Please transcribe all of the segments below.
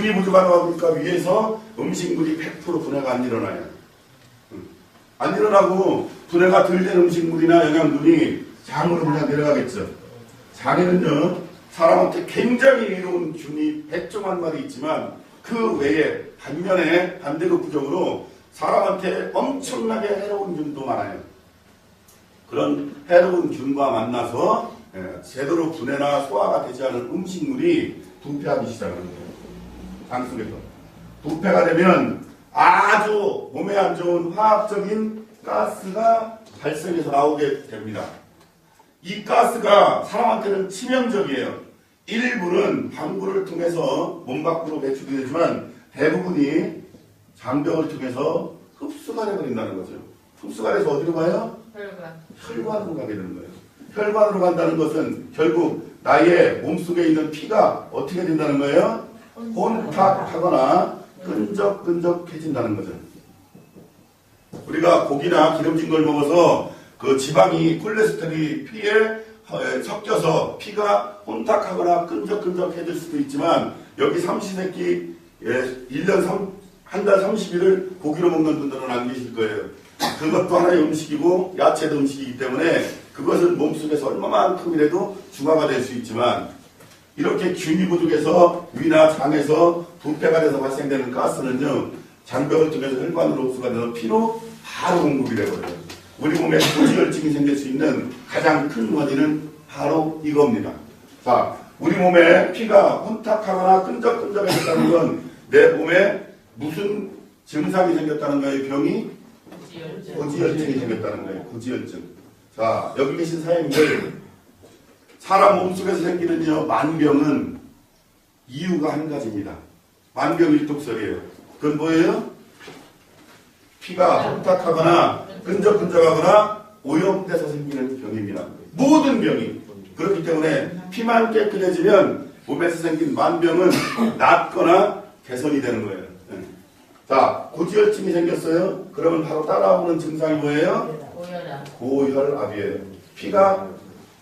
균이 부족하다 보니까 위에서 음식물이 100% 분해가 안 일어나요. 안 일어나고 분해가 덜 된 음식물이나 영양분이 장으로 그냥 내려가겠죠. 장에는요, 사람한테 굉장히 이로운 균이 100종 마리 있지만 그 외에 반면에 반대급 부적으로 사람한테 엄청나게 해로운 균도 많아요. 그런 해로운 균과 만나서 제대로 분해나 소화가 되지 않은 음식물이 부패하기 시작합니다. 장 속에서. 부패가 되면 아주 몸에 안 좋은 화학적인 가스가 발생해서 나오게 됩니다. 이 가스가 사람한테는 치명적이에요. 일부는 방구를 통해서 몸 밖으로 배출이 되지만 대부분이 장벽을 통해서 흡수가 되어버린다는 거죠. 흡수가 돼서 어디로 가요? 혈관으로 가게 되는 거예요. 혈관으로 간다는 것은 결국 나의 몸속에 있는 피가 어떻게 된다는 거예요? 혼탁하거나 끈적끈적해진다는 거죠. 우리가 고기나 기름진 걸 먹어서 그 지방이 콜레스테롤이 피에 섞여서 피가 혼탁하거나 끈적끈적해질 수도 있지만 여기 삼시세끼 1년 한 달 30일을 고기로 먹는 분들은 안 계실 거예요. 그것도 하나의 음식이고 야채도 음식이기 때문에 그것은 몸속에서 얼마만큼이라도 중화가 될 수 있지만 이렇게 균이 부족해서 위나 장에서 부패가 돼서 발생되는 가스는요, 장벽을 통해서 혈관으로 흡수가 돼서 피로 바로 공급이 되거든요. 우리 몸에 고지혈증이 생길 수 있는 가장 큰 원인은 바로 이겁니다. 자, 우리 몸에 피가 혼탁하거나 끈적끈적해졌다는 건 내 몸에 무슨 증상이 생겼다는 거예요? 병이? 고지혈증이 생겼다는 거예요. 고지혈증. 자, 여기 계신 사장님들, 사람 몸속에서 생기는 만병은 이유가 한 가지입니다. 만병일독설이에요. 그건 뭐예요? 피가 혼탁하거나 끈적끈적하거나 오염돼서 생기는 병입니다. 모든 병이. 그렇기 때문에 피만 깨끗해지면 몸에서 생긴 만병은 낫거나 개선이 되는 거예요. 자, 고지혈증이 생겼어요. 그러면 바로 따라오는 증상이 뭐예요? 고혈압이에요. 피가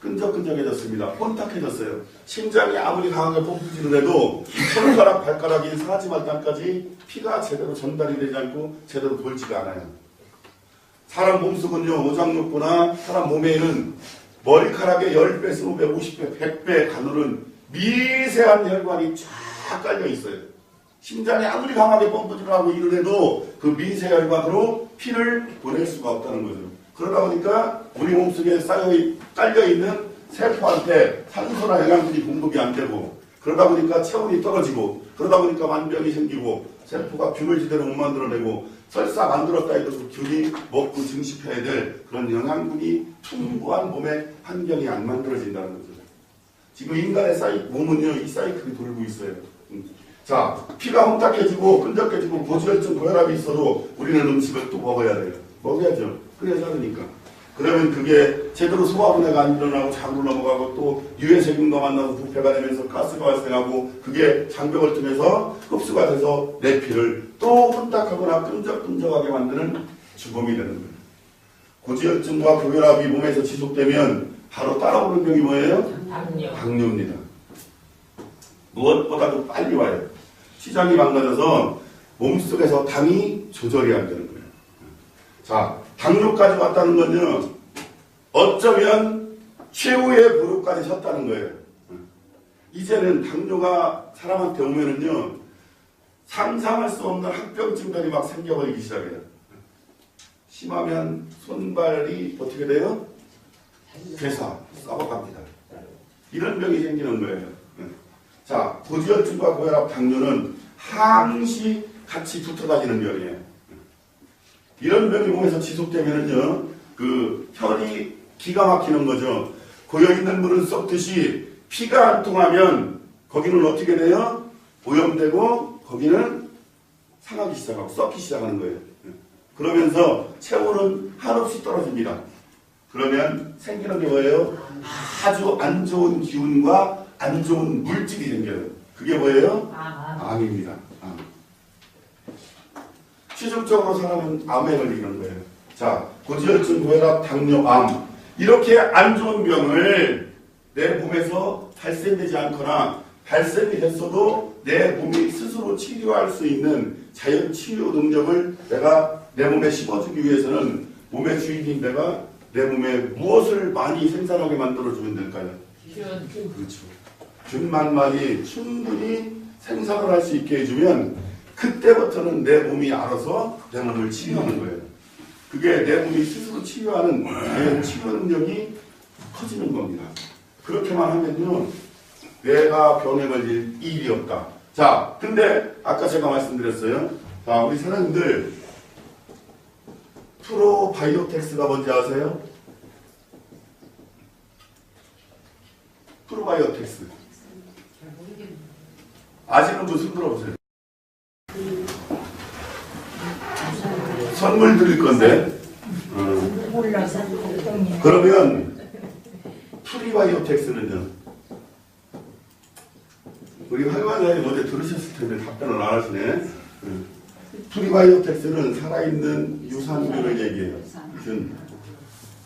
끈적끈적해졌습니다. 혼탁해졌어요. 심장이 아무리 강하게 펌프질을 해도 손가락, 발가락인 사지말단까지 피가 제대로 전달이 되지 않고 제대로 돌지가 않아요. 사람 몸속은요, 오장육부나 사람 몸에는 머리카락의 10배, 20배, 50배, 100배 가누른 미세한 혈관이 쫙 깔려 있어요. 심장이 아무리 강하게 펌프질을 하고 일을 해도 그 미세혈관으로 피를 보낼 수가 없다는 거죠. 그러다 보니까 우리 몸속에 깔려있는 세포한테 산소나 영양분이 공급이 안 되고, 그러다 보니까 체온이 떨어지고, 그러다 보니까 만병이 생기고, 세포가 균을 제대로 못 만들어내고, 설사 만들었다 해도 그 균이 먹고 증식해야 될 그런 영양분이 풍부한 몸의 환경이 안 만들어진다는 거죠. 지금 인간의 몸은요, 이 사이클이 돌고 있어요. 자, 피가 혼탁해지고 끈적해지고 고지혈증, 고혈압이 있어도 우리는 음식을 또 먹어야 돼요. 먹어야죠. 그래야 사르니까. 그러면 그게 제대로 소화분해가 안 일어나고 장으로 넘어가고 또 유해세균과 만나서 부패가 되면서 가스가 발생하고 그게 장벽을 통해서 흡수가 돼서 내 피를 또 혼탁하거나 끈적끈적하게 만드는 주범이 되는 거예요. 고지혈증과 고혈압이 몸에서 지속되면 바로 따라오는 병이 뭐예요? 당뇨입니다. 무엇보다도 빨리 와요. 시장이 망가져서 몸속에서 당이 조절이 안 되는 거예요. 자, 당뇨까지 왔다는 건요, 어쩌면 최후의 부름까지 섰다는 거예요. 이제는 당뇨가 사람한테 오면은요, 상상할 수 없는 합병증들이 막 생겨버리기 시작해요. 심하면 손발이 어떻게 돼요? 썩어갑니다. 이런 병이 생기는 거예요. 자, 고지혈증과 고혈압, 당뇨는 항시 같이 붙어 다니는 병이에요. 이런 병이 몸에서 지속되면은요, 그 혈이 기가 막히는 거죠. 고여있는 물은 썩듯이 피가 안 통하면 거기는 어떻게 돼요? 오염되고 거기는 상하기 시작하고 썩기 시작하는 거예요. 그러면서 체온은 한없이 떨어집니다. 그러면 생기는 게 뭐예요? 아주 안 좋은 기운과 안 좋은 물질이 생겨요. 그게 뭐예요? 암입니다. 암. 최종적으로 사람은 암에 걸리는 거예요. 자, 고지혈증, 고혈압, 당뇨, 암. 이렇게 안 좋은 병을 내 몸에서 발생되지 않거나 발생이 됐어도 내 몸이 스스로 치료할 수 있는 자연 치유 능력을 내가 내 몸에 심어주기 위해서는 몸의 주인인 내가 내 몸에 무엇을 많이 생산하게 만들어주면 될까요? 그렇죠. 균만만이 충분히 생산을 할 수 있게 해주면 그때부터는 내 몸이 알아서 내 몸을 치유하는 거예요. 그게 내 몸이 스스로 치유하는 자연 치유 능력이 커지는 겁니다. 그렇게만 하면요, 내가 병에 걸릴 일이 없다. 자, 근데 아까 제가 말씀드렸어요. 자, 우리 사장님들 프로바이오텍스가 뭔지 아세요? 프로바이오텍스. 아시는 분 손 들어보세요. 선물 드릴 건데. 그러면 프리바이오텍스는요? 우리 활관사님 어제 들으셨을 텐데 답변을 안 하시네. 프리바이오텍스는 살아있는 유산균을 얘기해요.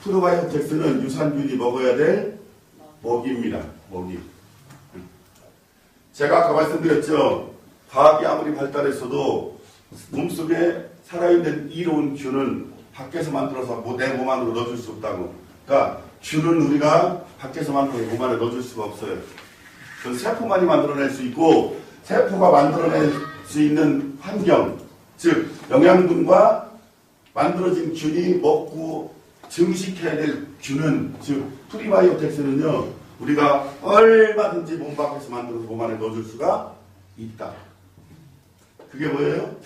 프로바이오텍스는 유산균이 먹어야 될 먹이입니다. 먹이. 제가 아까 말씀드렸죠. 과학이 아무리 발달했어도 몸속에 살아있는 이로운 균은 밖에서 만들어서 내 몸 안으로 넣어줄 수 없다고. 그러니까 균은 우리가 밖에서 만들어서 몸 안에 넣어줄 수가 없어요. 그건 세포만이 만들어낼 수 있고, 세포가 만들어낼 수 있는 환경, 즉 영양분과 만들어진 균이 먹고 증식해야 될 균은, 즉 프리바이오텍스는요, 우리가 얼마든지 몸 밖에서 만들어서 몸 안에 넣어줄 수가 있다. 그게 뭐예요?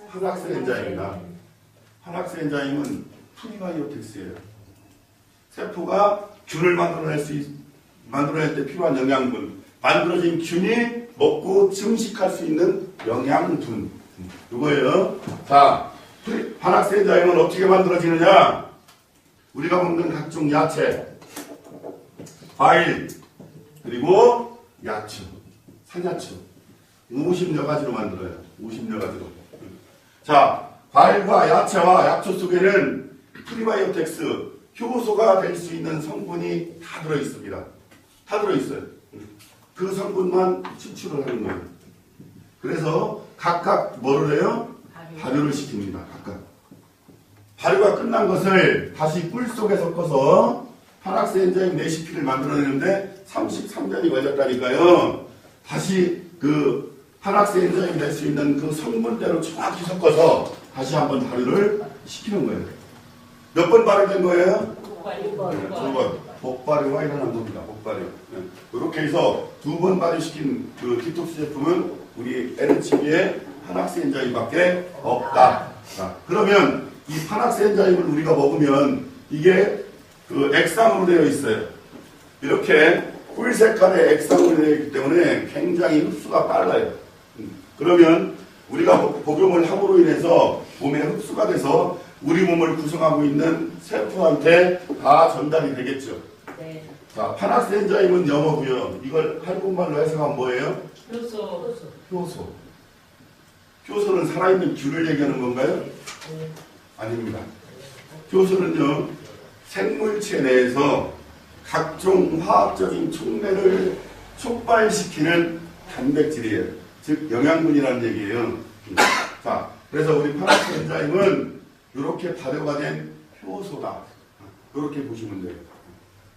한학스 엔자임이다. 한학스 엔자임은 프리바이오텍스예요. 세포가 균을 만들어낼 때 필요한 영양분, 만들어진 균이 먹고 증식할 수 있는 영양분, 이거예요. 자, 한학스 엔자임은 어떻게 만들어지느냐? 우리가 먹는 각종 야채, 과일, 그리고 야채, 산야채 50여 가지로 만들어요. 50여 가지로. 자, 과일과 야채와 약초 속에는 프리바이오텍스, 효소가 될 수 있는 성분이 다 들어있습니다. 다 들어있어요. 그 성분만 추출을 하는 거예요. 그래서 각각 뭐를 해요? 발효를 시킵니다. 각각. 발효가 끝난 것을 다시 꿀 속에 섞어서 한학스 엔자임 레시피를 만들어내는데 33년이 걸렸다니까요. 다시 그 한학스 엔자임이 낼 수 있는 그 성분대로 정확히 섞어서 다시 한번 발효를 시키는 거예요. 몇 번 발효된 거예요? 두 번. 복발효가 일어난 겁니다. 복발효. 네. 이렇게 해서 2번 발효시킨 그 디톡스 제품은 우리 LHB의 한학스 엔자임밖에 없다. 자, 그러면 이 한학스 엔자임을 우리가 먹으면 이게 그 액상으로 되어 있어요. 이렇게 꿀 색깔의 액상으로 되어 있기 때문에 굉장히 흡수가 빨라요. 그러면 우리가 복용을 함으로 인해서 몸에 흡수가 돼서 우리 몸을 구성하고 있는 세포한테 다 전달이 되겠죠. 네. 자, 한학스 엔자임은 영어고요. 이걸 한국말로 해석하면 뭐예요? 효소. 효소. 효소는 살아있는 균을 얘기하는 건가요? 네. 아닙니다. 효소는요, 생물체 내에서 각종 화학적인 촉매를 촉발시키는 단백질이에요. 즉 영양분이라는 얘기예요. 자, 그래서 우리 한학스 엔자임은 이렇게 발효가 된 효소다. 이렇게 보시면 돼요.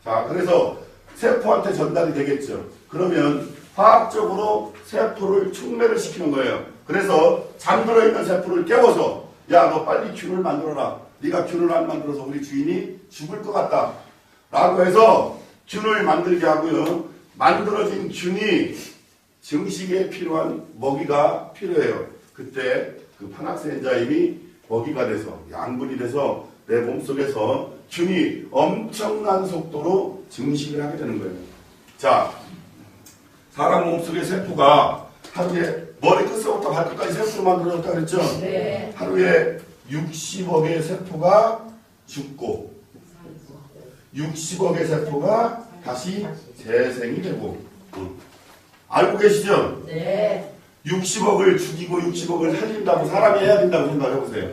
자, 그래서 세포한테 전달이 되겠죠. 그러면 화학적으로 세포를 촉매를 시키는 거예요. 그래서 잠들어 있는 세포를 깨워서, 야, 너 빨리 균을 만들어라. 네가 균을 안 만들어서 우리 주인이 죽을 것 같다. 라고 해서 균을 만들게 하고요. 만들어진 균이 증식에 필요한 먹이가 필요해요. 그때 그 한학스 엔자임이 먹이가 돼서, 양분이 돼서 내 몸속에서 균이 엄청난 속도로 증식을 하게 되는 거예요. 자, 사람 몸속의 세포가 하루에 머리 끝서부터 발끝까지 세포로 만들어졌다 그랬죠? 네. 하루에 60억의 세포가 죽고 60억의 세포가 다시 재생이 되고, 알고 계시죠? 네. 60억을 죽이고 60억을 살린다고 사람이 해야 된다고 생각해 보세요.